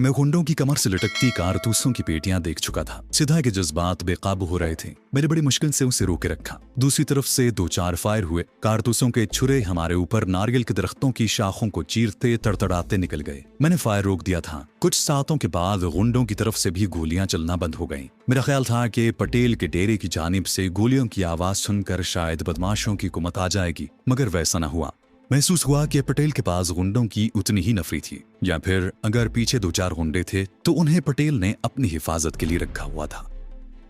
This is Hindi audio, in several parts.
मैं गुंडों की कमर से लटकती कारतूसों की पेटियां देख चुका था। सिधा के जज्बात बेकाबू हो रहे थे। मैंने बड़ी मुश्किल से उसे रोके रखा। दूसरी तरफ से 2-4 फायर हुए। कारतूसों के छुरे हमारे ऊपर नारियल के दरख्तों की शाखों को चीरते तड़तड़ाते निकल गए। मैंने फायर रोक दिया था। कुछ सातों के बाद गुंडों की तरफ से भी गोलियां चलना बंद हो गईं। मेरा ख्याल था कि पटेल के डेरे की जानिब से गोलियों की आवाज सुनकर शायद बदमाशों की कुमत आ जाएगी, मगर वैसा न हुआ। महसूस हुआ कि पटेल के पास गुंडों की उतनी ही नफरी थी, या फिर अगर पीछे 2-4 गुंडे थे तो उन्हें पटेल ने अपनी हिफाजत के लिए रखा हुआ था।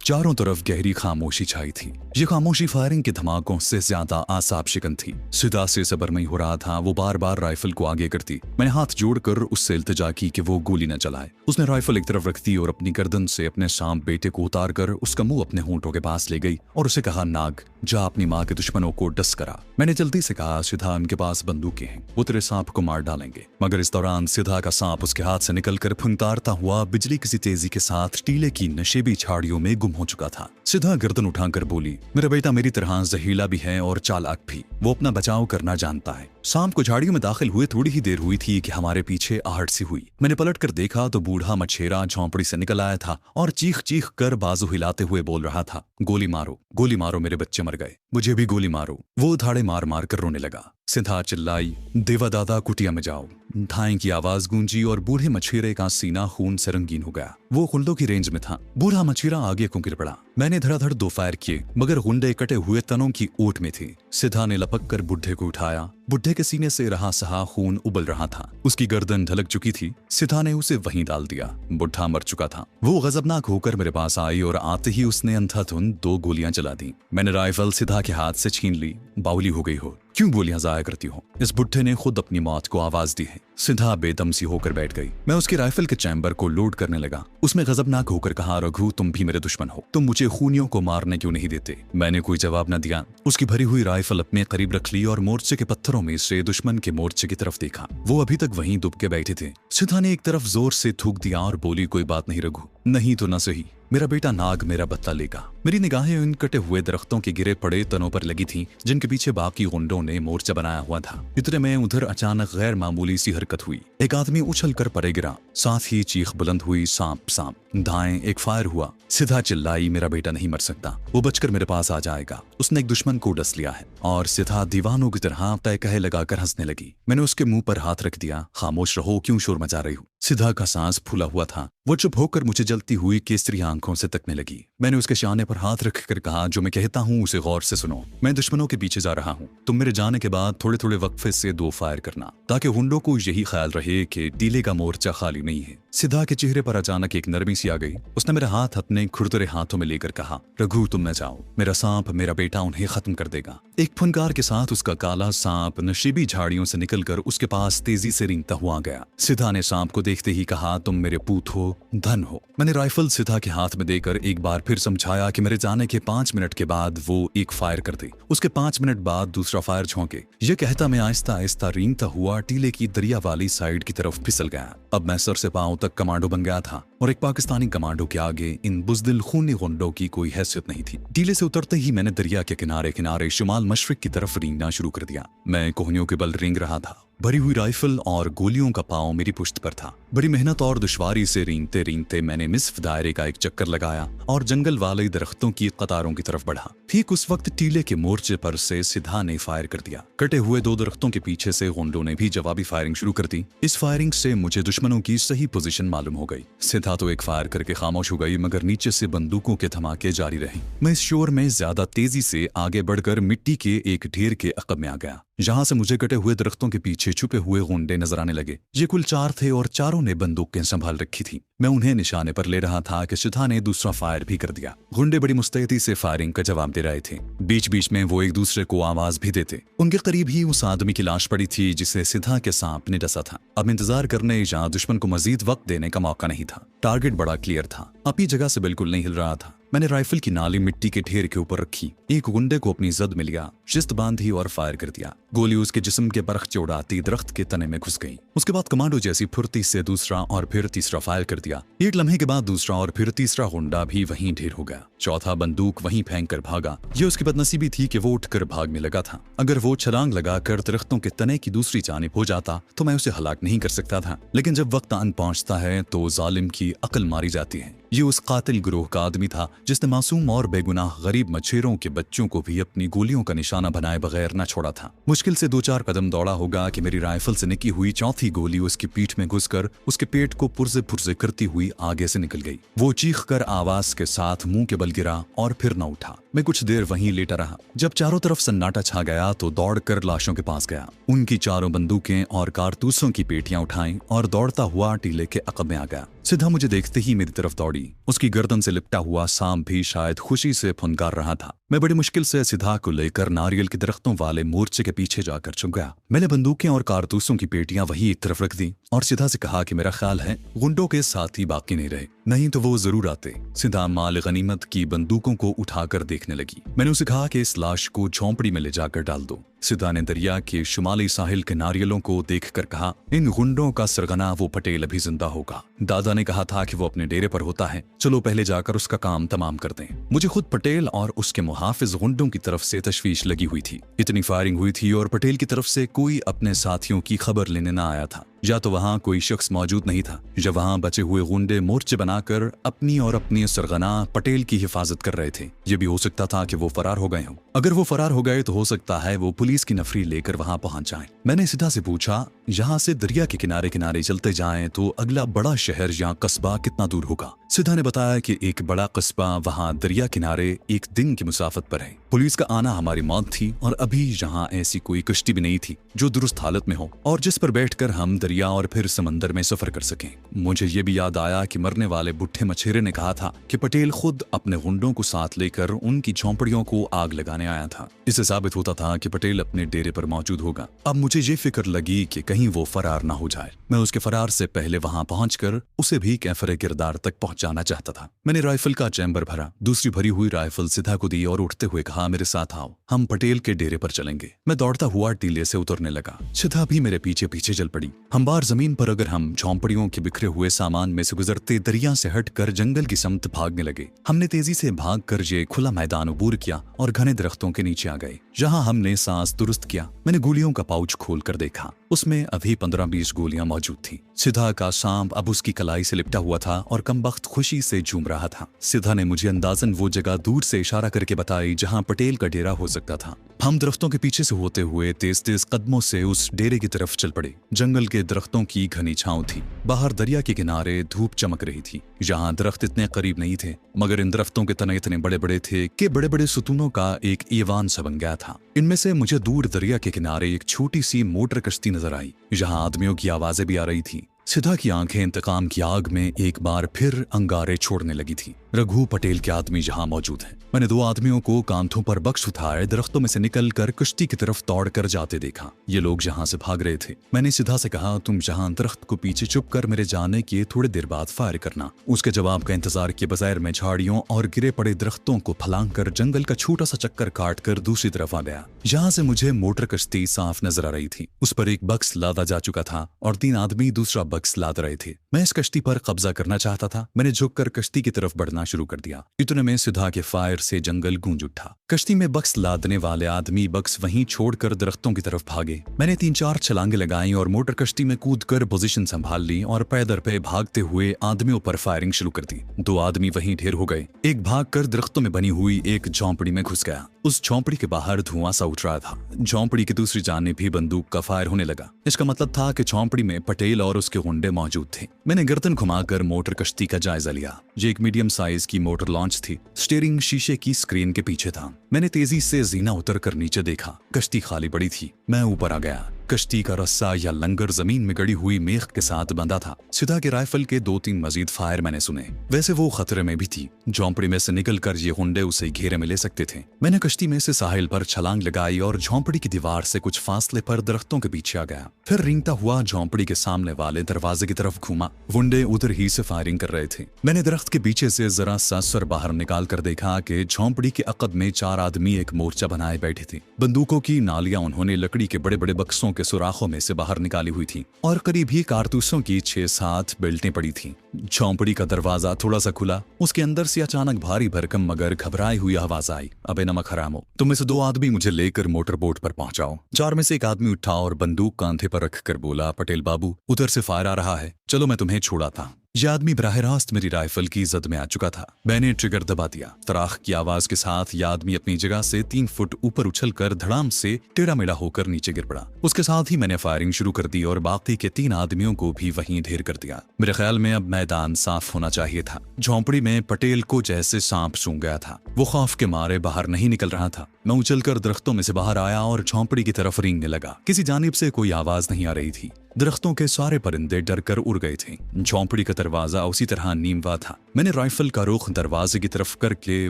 चारों तरफ गहरी खामोशी छाई थी। ये खामोशी फायरिंग के धमाकों से ज्यादा आसाब शिकन थी। सिदा से सब्रमई हो रहा था। वो बार बार राइफल को आगे करती। मैंने हाथ जोड़कर उससे इल्तिजा की कि वो गोली न चलाए। उसने राइफल एक तरफ रख दी और अपनी गर्दन से अपने सांप बेटे को उतार कर उसका मुंह अपने होंठों के पास ले गई और उसे कहा, नाग, जा अपनी माँ के दुश्मनों को डस करा। मैंने जल्दी से कहा, सिधा, उनके पास बंदूकें हैं, वो तेरे सांप को मार डालेंगे। मगर इस दौरान सिधा का सांप उसके हाथ से निकलकर फुंकारता हुआ बिजली किसी तेजी के साथ टीले की नशेबी झाड़ियों में गुम हो चुका था। सिधा गर्दन उठाकर बोली, मेरा बेटा मेरी तरह जहीला भी है और चालाक भी। वो अपना बचाव करना जानता है। सांप को झाड़ियों में दाखिल हुए थोड़ी ही देर हुई थी कि हमारे पीछे आहट सी हुई। मैंने पलट कर देखा तो बूढ़ा मछेरा झोंपड़ी से निकल आया था और चीख चीख कर बाजू हिलाते हुए बोल रहा था, गोली मारो, मेरे बच्चे मर गए, मुझे भी गोली मारो। वो धाड़े मार मार कर रोने लगा। सिधा चिल्लाई, देवा दादा, कुटिया में जाओ। धाएं की आवाज गूंजी और बूढ़े मछेरे का सीना खून से रंगीन हो गया। वो गुंडों की रेंज में था। बूढ़ा मछेरा आगे को गिर पड़ा। मैंने धड़ाधड़ 2 फायर किए, मगर गुंडे कटे हुए तनों की ओट में थे। सिधा ने लपक कर बुढ़े को उठाया। बुढ़े के सीने से रहा सहा खून उबल रहा था। उसकी गर्दन ढलक चुकी थी। सिधा ने उसे वहीं डाल दिया। बुढ़ा मर चुका था। वो गजबनाक होकर मेरे पास आई और आते ही उसने अंधाधुंध 2 गोलियां चला दी। मैंने राइफल सिधा के हाथ से छीन ली। बाउली हो गई हो, क्यों गोलियां जाया करती हो? इस बुढ़े ने खुद अपनी मौत को आवाज दी है। सिधा बेदम सी होकर बैठ गई। मैं उसकी राइफल के चैम्बर को लोड करने लगा। उसमें गजबनाक होकर कहा, रघु, तुम भी मेरे दुश्मन हो, तुम मुझे खूनियों को मारने क्यों नहीं देते? मैंने कोई जवाब न दिया। उसकी भरी हुई राइफल अपने करीब रख ली और मोर्चे के पत्थरों में से दुश्मन के मोर्चे की तरफ देखा। वो अभी तक वहीं दुब के बैठे थे। सिधा ने एक तरफ जोर से थूक दिया और बोली, कोई बात नहीं रघु, नहीं तो न सही, मेरा बेटा नाग मेरा बदला लेगा। मेरी निगाहें उन कटे हुए दरख्तों के गिरे पड़े तनों पर लगी थीं, जिनके पीछे बाकी गुंडों ने मोर्चा बनाया हुआ था। इतने में उधर अचानक गैर मामूली सी हरकत हुई। एक आदमी उछल कर परे गिरा। साथ ही चीख बुलंद हुई, सांप सांप। दाएं एक फायर हुआ। सिधा चिल्लाई, मेरा बेटा नहीं मर सकता, वो बचकर मेरे पास आ जाएगा। उसने एक दुश्मन को डस लिया है। और सिधा दीवानों की तरह तय कहे लगाकर हंसने लगी। मैंने उसके मुंह पर हाथ रख दिया। खामोश रहो, क्यों शोर मचा रही हो? सिधा का सांस फूला हुआ था। वो चुप होकर मुझे जलती हुई केसरी आंखों से तकने लगी। मैंने उसके शाने पर हाथ रखकर कहा, जो मैं कहता हूँ उसे गौर से सुनो। मैं दुश्मनों के पीछे जा रहा हूँ। तुम मेरे जाने के बाद थोड़े थोड़े वक्फे से 2 फायर करना, ताकि गुंडों को यही ख्याल रहे कि टीले का मोर्चा खाली नहीं है। सिधा के चेहरे पर अचानक एक नरमी सी आ गई। उसने मेरा हाथ अपने खुरदरे हाथों में लेकर कहा, रघु, तुम न जाओ, मेरा सांप, मेरा बेटा उन्हें खत्म कर देगा। एक फुनकार के साथ उसका काला सांप नशीबी झाड़ियों से निकलकर उसके पास तेजी से रेंगता हुआ गया। सिधा ने सांप को देखते ही कहा, तुम मेरे पूत हो, धन हो। मैंने राइफल सिधा के हाथ में देकर एक बार फिर समझाया कि मेरे जाने के 5 मिनट के बाद वो एक फायर कर दे। उसके 5 मिनट बाद दूसरा फायर झोंके। ये कहता मैं आहिस्ता आहिस्ता रेंगता हुआ टीले की दरिया वाली साइड की तरफ फिसल गया। अब मैं सर से पांव तक कमांडो बन गया था और एक पाकिस्तानी कमांडो के आगे इन बुज़दिल खूनी गुंडों की कोई हैसियत नहीं थी। टीले से उतरते ही मैंने दरिया के किनारे किनारे शुमाल मशरिक की तरफ रेंगना शुरू कर दिया। मैं कोहनियों के बल रेंग रहा था। भरी हुई राइफल और गोलियों का पांव मेरी पुश्त पर था। बड़ी मेहनत और दुश्वारी से रेंगते रेंगते मैंने निस्फ दायरे का एक चक्कर लगाया और जंगल वाले दरख्तों की कतारों की तरफ बढ़ा। ठीक उस वक्त टीले के मोर्चे पर से सिधा ने फायर कर दिया। कटे हुए 2 दरख्तों के पीछे से गुंडों ने भी जवाबी फायरिंग शुरू कर दी। इस फायरिंग से मुझे दुश्मनों की सही पोजीशन मालूम हो गई। सिधा तो एक फायर करके खामोश हो गई, मगर नीचे से बंदूकों के धमाके जारी रहे। मैं इस शोर में ज्यादा तेजी से आगे बढ़कर मिट्टी के एक ढेर के अकब में आ गया, जहां से मुझे कटे हुए दरख्तों के पीछे छुपे हुए गुंडे नजर आने लगे। ये कुल 4 थे और चारों ने बंदूकें संभाल रखी थी। मैं उन्हें निशाने पर ले रहा था कि सिधा ने दूसरा फायर भी कर दिया। गुंडे बड़ी मुस्तैदी से फायरिंग का जवाब दे रहे थे। बीच बीच में वो एक दूसरे को आवाज भी देते। उनके करीब ही उस आदमी की लाश पड़ी थी जिसे सिधा के सांप ने डसा था। अब इंतजार करने या दुश्मन को मजीद वक्त देने का मौका नहीं था। टारगेट बड़ा क्लियर था। अपनी जगह से बिल्कुल नहीं हिल रहा था। मैंने राइफल की नाली मिट्टी के ढेर के ऊपर रखी, एक गुंडे को अपनी जद में लिया, शिस्त बांधी और फायर कर दिया। गोली उसके जिस्म के बरखचे उड़ाती दरख्त के तने में घुस गई। उसके बाद कमांडो जैसी फुर्ती से दूसरा और फिर तीसरा फायर कर दिया। एक लम्हे के बाद दूसरा और फिर तीसरा गुंडा भी वहीं ढेर हो गया। चौथा बंदूक वहीं फेंक कर भागा। ये उसकी बदनसीबी थी कि वो उठकर भागने लगा था। अगर वो छलांग लगाकर दरख्तों के तने की दूसरी जानिब हो जाता तो मैं उसे हलाक नहीं कर सकता था। लेकिन जब वक्त आन पहुंचता है तो जालिम की अकल मारी जाती है। ये उस कातिल गिरोह का आदमी था जिसने मासूम और बेगुनाह गरीब मच्छरों के बच्चों को भी अपनी गोलियों का निशाना बनाए बगैर न छोड़ा था। मुश्किल से 2-4 कदम दौड़ा होगा कि मेरी राइफल से निकी हुई चौथी गोली उसकी पीठ में घुसकर उसके पेट को पुर्जे पुर्जे करती हुई आगे से निकल गई। वो चीख कर आवाज के साथ मुंह के बल गिरा और फिर न उठा। मैं कुछ देर वहीं लेटा रहा। जब चारों तरफ सन्नाटा छा गया तो दौड़कर लाशों के पास गया। उनकी चारों बंदूकें और कारतूसों की पेटियां उठाई और दौड़ता हुआ टीले के अकब में आ गया। सिद्धा मुझे देखते ही मेरी तरफ दौड़ी। उसकी गर्दन से लिपटा हुआ सांप भी शायद खुशी से फुनकार रहा था। मैं बड़ी मुश्किल से सिद्धा को लेकर नारियल के दरख्तों वाले मोर्चे के पीछे जाकर छुप गया। मैंने बंदूकें और कारतूसों की पेटियां वहीं एक तरफ रख दी और सिद्धा से कहा कि मेरा ख्याल है गुंडों के साथी बाकी नहीं रहे, नहीं तो वो जरूर आते। सिद्धा माल गनीमत की बंदूकों को उठाकर देखने लगी। मैंने उसे कहा कि इस लाश को झोंपड़ी में ले जाकर डाल दो। सिद्धा ने दरिया के शुमाली साहिल के नारियलों को देखकर कहा, इन गुंडों का सरगना वो पटेल अभी जिंदा होगा। दादा ने कहा था कि वो अपने डेरे पर होता है, चलो पहले जाकर उसका काम तमाम कर दें। मुझे खुद पटेल और उसके मुहाफिज गुंडों की तरफ से तशवीश लगी हुई थी। इतनी फायरिंग हुई थी और पटेल की तरफ से कोई अपने साथियों की खबर लेने न आया था। या तो वहां कोई शख्स मौजूद नहीं था या वहां बचे हुए गुंडे मोर्चे बनाकर अपनी और अपनी सरगना पटेल की हिफाजत कर रहे थे। ये भी हो सकता था कि वो फरार हो गए हों। अगर वो फरार हो गए तो हो सकता है वो पुलिस की नफरी लेकर वहां पहुंच जाएं। मैंने सिद्धा से पूछा, यहाँ से दरिया के किनारे किनारे चलते जाएं तो अगला बड़ा शहर या कस्बा कितना दूर होगा? सिद्धा ने बताया कि एक बड़ा कस्बा वहां दरिया किनारे एक दिन की मुसाफत पर है। पुलिस का आना हमारी मौत थी और अभी यहाँ ऐसी कोई कश्ती भी नहीं थी जो दुरुस्त हालत में हो और जिस पर बैठकर हम दरिया और फिर समंदर में सफर कर सकें। मुझे ये भी याद आया कि मरने वाले बुढ़े मछेरे ने कहा था कि पटेल खुद अपने गुंडों को साथ लेकर उनकी झोंपड़ियों को आग लगाने आया था। इससे साबित होता था कि पटेल अपने डेरे पर मौजूद होगा। अब मुझे ये फिक्र लगी कि कहीं वो फरार ना हो जाए। मैं उसके फरार से पहले वहां पहुंचकर उसे भी कैफरे किरदार तक पहुंचाना चाहता था। मैंने राइफल का चैम्बर भरा, दूसरी भरी हुई राइफल सिद्धा को दी और उठते हुए कहा, मेरे साथ आओ, हम पटेल के डेरे पर चलेंगे। मैं दौड़ता हुआ टीले से उतरने लगा। सिद्धा भी मेरे पीछे पीछे चल पड़ी। हमवार जमीन पर अगर हम झोंपड़ियों के बिखरे हुए सामान में से गुजरते दरिया से हटकर जंगल की समत भागने लगे। हमने तेजी से भागकर ये खुला मैदान अबूर किया और घने दरख्तों के नीचे आ गए। जहां हमने सांस दुरुस्त किया। मैंने गोलियों का पाउच खोलकर देखा, उसमें अभी 15-20 गोलियां मौजूद थी। सिद्धा का सांप अब उसकी कलाई से लिपटा हुआ था और कमबख्त खुशी से झूम रहा था। सिद्धा ने मुझे अंदाजन वो जगह दूर से इशारा करके बताई जहां पटेल का डेरा हो सकता था। हम दरख्तों के पीछे से होते हुए तेज तेज कदमों से उस डेरे की तरफ चल पड़े। जंगल के दरख्तों की घनी छांव थी। बाहर दरिया के किनारे धूप चमक रही थी। यहाँ दरख्त इतने करीब नहीं थे, मगर इन दरख्तों के तने इतने बड़े बड़े थे कि बड़े बड़े सुतूनों का एक ईवान सा बन गया था। इनमें से मुझे दूर दरिया के किनारे एक छोटी सी मोटर कश्ती नजर आई। यहाँ आदमियों की आवाजें भी आ रही थी। सिद्धा की आंखें इंतकाम की आग में एक बार फिर अंगारे छोड़ने लगी थी। रघु पटेल के आदमी यहाँ मौजूद हैं। मैंने 2 आदमियों को कांधों पर बख्श उठाए दरख्तों में से निकलकर कश्ती की तरफ दौड़कर जाते देखा। ये लोग यहाँ से भाग रहे थे। मैंने सिद्धा से कहा, तुम जहाँ दरख्त को पीछे चुप कर मेरे जाने के थोड़ी देर बाद फायर करना। उसके जवाब का इंतजार किए बगैर मैं झाड़ियों और गिरे पड़े दरख्तों को फलांग कर जंगल का छोटा सा चक्कर काट कर दूसरी तरफ आ गया। यहाँ से मुझे मोटर कश्ती साफ नजर आ रही थी। उस पर एक बक्स लादा जा चुका था और 3 आदमी दूसरा बक्स लाद रहे थे। मैं इस कश्ती पर कब्जा करना चाहता था। मैंने झुककर कश्ती की तरफ बढ़ना शुरू कर दिया। इतने में सिद्धा के फायर से जंगल गूंज उठा। कश्ती में बक्स लादने वाले आदमी बक्स वहीं छोड़कर दरख्तों की तरफ भागे। मैंने 3-4 छलांगे लगाई और मोटर कश्ती में कूदकर पोजीशन संभाल ली और पैदल पे भागते हुए आदमियों पर फायरिंग शुरू कर दी। 2 आदमी वहीं ढेर हो गए। एक भागकर दरख्तों में बनी हुई एक झोंपड़ी में घुस गया। उस झोंपड़ी के बाहर धुआं सा उठ रहा था। झोंपड़ी की दूसरी जानिब भी बंदूक का फायर होने लगा। इसका मतलब था कि झोंपड़ी में पटेल और उसके गुंडे मौजूद थे। मैंने गर्दन घुमाकर मोटर कश्ती का जायजा लिया। ये एक मीडियम साइज की मोटर लॉन्च थी। स्टीयरिंग शीशे की स्क्रीन के पीछे था। मैंने तेजी से जीना उतरकर नीचे देखा। कश्ती खाली पड़ी थी। मैं ऊपर आ गया। कश्ती का रस्सा या लंगर जमीन में गड़ी हुई मेख के साथ बंधा था। सिधा के राइफल के 2-3 मजीद फायर मैंने सुने। वैसे वो खतरे में भी थी। झोंपड़ी में से निकलकर ये गुंडे उसे घेरे में ले सकते थे। मैंने कश्ती में से साहिल पर छलांग लगाई और झोंपड़ी की दीवार से कुछ फासले पर दरख्तों के पीछे आ गया। फिर रेंगता हुआ झोंपड़ी के सामने वाले दरवाजे की तरफ घूमा। गुंडे उधर ही से फायरिंग कर रहे थे। मैंने दरख्त के पीछे से जरा सा सर बाहर निकाल कर देखा कि झोंपड़ी के अकब में 4 आदमी एक मोर्चा बनाए बैठे थे। बंदूकों की नालियां उन्होंने लकड़ी के बड़े बड़े बक्सों के सुराखों में से बाहर निकाली हुई थी और करीब ही कारतूसों की 6-7 बेल्टें पड़ी थी। झोंपड़ी का दरवाजा थोड़ा सा खुला। उसके अंदर से अचानक भारी भरकम मगर घबराई हुई आवाज आई, अबे नमक हराम हो, तुम में से 2 आदमी मुझे लेकर मोटर बोट पर पहुंचाओ। 4 में से एक आदमी उठा और बंदूक कांधे पर रखकर बोला, पटेल बाबू, उधर से फायर आ रहा है, चलो मैं तुम्हें छुड़ाता। यह आदमी बराह रास्त मेरी राइफल की जद में आ चुका था। मैंने ट्रिगर दबा दिया। तराख की आवाज के साथ यह आदमी अपनी जगह से 3 फुट ऊपर उछलकर धड़ाम से टेढ़ा मेढ़ा होकर नीचे गिर पड़ा। उसके साथ ही मैंने फायरिंग शुरू कर दी और बाकी के 3 आदमियों को भी वहीं ढेर कर दिया। मेरे ख्याल में अब मैदान साफ होना चाहिए था। झोंपड़ी में पटेल को जैसे सांप सूंघ गया था। वो खौफ के मारे बाहर नहीं निकल रहा था। मैं उछलकर दरख्तों में से बाहर आया और झोंपड़ी की तरफ रेंगने लगा। किसी जानिब से कोई आवाज नहीं आ रही थी। दरख्तों के सारे परिंदे डर कर उड़ गए थे। झोंपड़ी का दरवाजा उसी तरह नीमवा था। मैंने राइफल का रुख दरवाजे की तरफ करके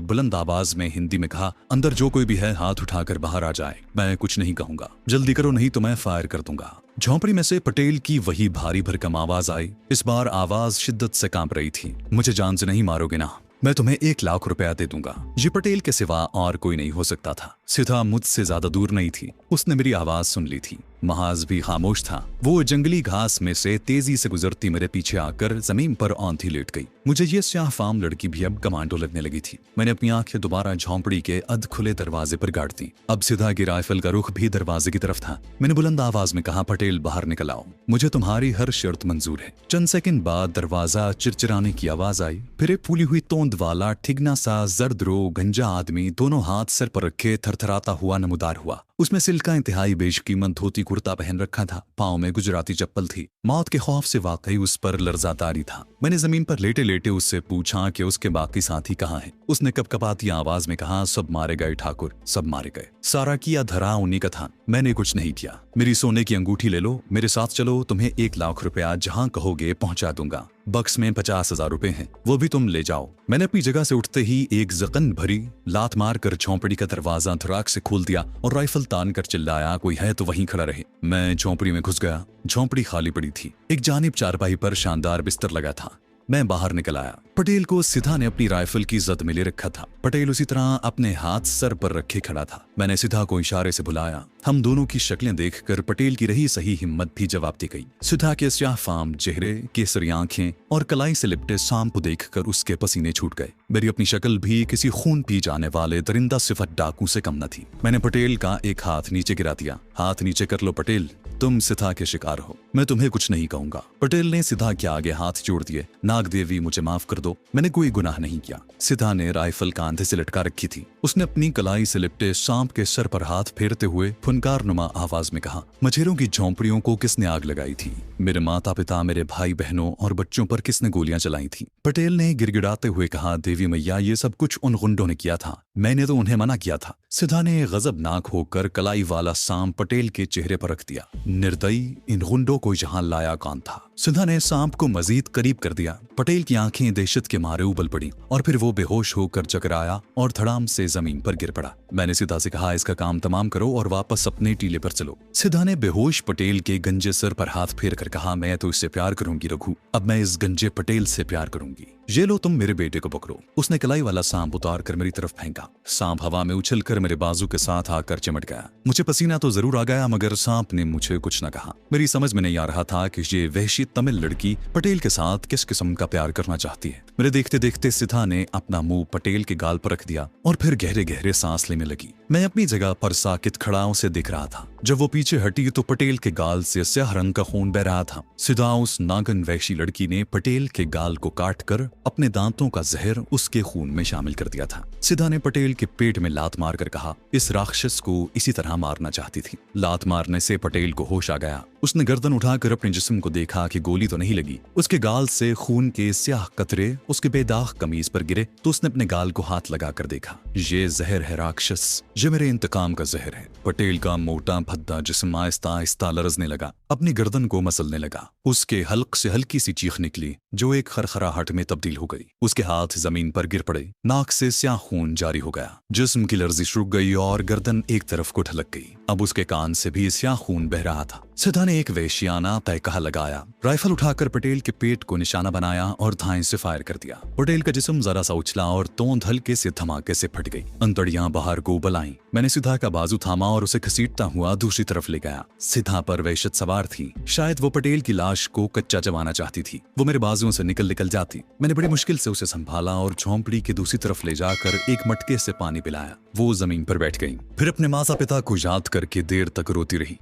बुलंद आवाज में हिंदी में कहा, अंदर जो कोई भी है हाथ उठाकर बाहर आ जाए। मैं कुछ नहीं कहूंगा, जल्दी करो नहीं तो मैं फायर कर दूंगा। झोंपड़ी में से पटेल की वही भारी भरकम आवाज आई। इस बार आवाज शिद्दत से कांप रही थी। मुझे जान से नहीं मारोगे ना? मैं तुम्हें 1 लाख रुपया दे दूंगा। ये पटेल के सिवा और कोई नहीं हो सकता था। सिधा मुझसे ज्यादा दूर नहीं थी। उसने मेरी आवाज सुन ली थी। महाज भी खामोश था। वो जंगली घास में से तेजी से गुजरती मेरे पीछे आकर जमीन पर औंधी लेट गई। मुझे ये स्याह फाम लड़की भी अब कमांडो लगने लगी थी। मैंने अपनी आंखें दोबारा झोंपड़ी के अध खुले दरवाजे पर गाड़ दी। अब सिधा की राइफल का रुख भी दरवाजे की तरफ था। मैंने बुलंद आवाज में कहा, पटेल बाहर निकल आओ, मुझे तुम्हारी हर शर्त मंजूर है। चंद सेकंड बाद दरवाजा चिरचिराने की आवाज आई। फिर एक फूली हुई तोंद वाला ठिगना सा जर्द रो गंजा आदमी दोनों हाथ सर पर रखे थरथराता हुआ नमूदार हुआ। उसमें सिल्क का इंतहाई बेशकीमत धोती कुर्ता पहन रखा था। पाँव में गुजराती चप्पल थी। मौत के खौफ से वाकई उस पर लर्जातारी था। मैंने जमीन पर लेटे लेटे उससे पूछा कि उसके बाकी साथी कहाँ हैं। उसने कपकपाती आवाज में कहा, सब मारे गए ठाकुर, सब मारे गए। सारा किया धरा उन्हीं का था। मैंने कुछ नहीं किया। मेरी सोने की अंगूठी ले लो, मेरे साथ चलो, तुम्हें 1 लाख रुपया जहां कहोगे पहुंचा दूंगा। बक्स में 50,000 रुपए हैं, वो भी तुम ले जाओ। मैंने अपनी जगह से उठते ही एक जकन भरी लात मार कर झोंपड़ी का दरवाजा धड़ाक से खोल दिया और राइफल तान कर चिल्लाया, कोई है तो वहीं खड़ा रहे। मैं झोंपड़ी में घुस गया। झोंपड़ी खाली पड़ी थी। एक जानिब चारपाई पर शानदार बिस्तर लगा था। मैं बाहर निकल आया। पटेल को सिधा ने अपनी राइफल की जद में ले रखा था। पटेल उसी तरह अपने हाथ सर पर रखे खड़ा था। मैंने सिधा को इशारे से बुलाया। हम दोनों की शक्लें देखकर पटेल की रही सही हिम्मत भी जवाब दी गई। सिधा के स्याह फाम चेहरे, केसरी आंखें और कलाई से लिपटे सांप को देखकर उसके पसीने छूट गए। मेरी अपनी शक्ल भी किसी खून पी जाने वाले दरिंदा सिफत डाकू से कम न थी। मैंने पटेल का एक हाथ नीचे गिरा दिया। हाथ नीचे कर लो पटेल, तुम सिधा के शिकार हो, मैं तुम्हें कुछ नहीं कहूंगा। पटेल ने सिधा के आगे हाथ जोड़ दिए। नाग देवी मुझे माफ कर दो, मैंने कोई गुनाह नहीं किया। सिधा ने राइफल कांधे से लटका रखी थी। उसने अपनी कलाई से लिपटे सांप के सर पर हाथ फेरते हुए फुनकार नुमा आवाज में कहा, मछेरों की झोंपड़ियों को किसने आग लगाई थी? मेरे माता पिता, मेरे भाई बहनों और बच्चों पर किसने गोलियां चलाई थी? पटेल ने गिड़गिड़ाते हुए कहा, देवी मैया, ये सब कुछ उन गुंडों ने किया था, मैंने तो उन्हें मना किया था। सिधा ने गजबनाक होकर कलाई वाला सांप पटेल के चेहरे पर रख दिया। निर्दयी, इन गुंडों को यहाँ लाया कौन था? सिधा ने सांप को मजीद करीब कर दिया। पटेल की आंखें दहशत के मारे उबल पड़ी और फिर वो बेहोश होकर चकराया और धड़ाम से जमीन पर गिर पड़ा। मैंने सिधा से कहा, इसका काम तमाम करो और वापस अपने टीले पर चलो। सिधा ने बेहोश पटेल के गंजे सर पर हाथ फेर कर कहा, मैं तो इससे प्यार करूंगी रघु, अब मैं इस गंजे पटेल से प्यार करूंगी। ये लो, तुम मेरे बेटे को पकड़ो। उसने कलाई वाला सांप उतार कर मेरी तरफ फेंका। सांप हवा में उछलकर मेरे बाजू के साथ आकर चिमट गया। मुझे पसीना तो जरूर आ गया, मगर सांप ने मुझे कुछ न कहा। मेरी समझ में नहीं आ रहा था कि ये वहशी तमिल लड़की पटेल के साथ किस किस्म का प्यार करना चाहती है। मेरे देखते देखते सिधा ने अपना मुंह पटेल के गाल पर रख दिया और फिर गहरे गहरे सांस लेने लगी। मैं अपनी जगह पर साकित खड़ा उसे देख रहा था। जब वो पीछे हटी तो पटेल के गाल से स्याह रंग का खून बह रहा था। सिधा उस नागन वहशी लड़की ने पटेल के गाल को काट कर अपने दांतों का जहर उसके खून में शामिल कर दिया था। सिधा ने पटेल के पेट में लात मारकर कहा, इस राक्षस को इसी तरह मारना चाहती थी। लात मारने से पटेल को होश आ गया। उसने गर्दन उठाकर अपने जिस्म को देखा कि गोली तो नहीं लगी। उसके गाल से खून के स्याह कतरे उसके बेदाग कमीज पर गिरे तो उसने अपने गाल को हाथ लगाकर देखा। ये जहर है राक्षस, ये मेरे इंतकाम का जहर है। पटेल का मोटा भद्दा जिस्म आहिस्ता आहिस्ता लरजने लगा, अपनी गर्दन को मसलने लगा। उसके हल्क से हल्की सी चीख निकली जो एक खरखराहट में तब्दील हो गई। उसके हाथ जमीन पर गिर पड़े, नाक से स्याह खून जारी हो गया। जिस्म की लर्जिश रुक गई और गर्दन एक तरफ को ढलक गई। अब उसके कान से भी स्याह खून बह रहा था। सिद्धा ने एक वेश्याना तहकहा लगाया, राइफल उठाकर पटेल के पेट को निशाना बनाया और धाएं से फायर कर दिया। पटेल का जिस्म जरा सा उछला और तोंद हल्के से धमाके से फट गई। अंतड़ियां बाहर को उबल आईं। मैंने सिद्धा का बाजू थामा और उसे घसीटता हुआ दूसरी तरफ ले गया। सिद्धा पर वहशत सवार थी। शायद वो पटेल की लाश को कच्चा जमाना चाहती थी। वो मेरे बाजुओं से निकल जाती। मैंने बड़ी मुश्किल से उसे संभाला और झोंपड़ी के दूसरी तरफ ले जाकर एक मटके से पानी पिलाया। वो जमीन पर बैठ गई, फिर अपने माता पिता को याद करके देर तक रोती रही।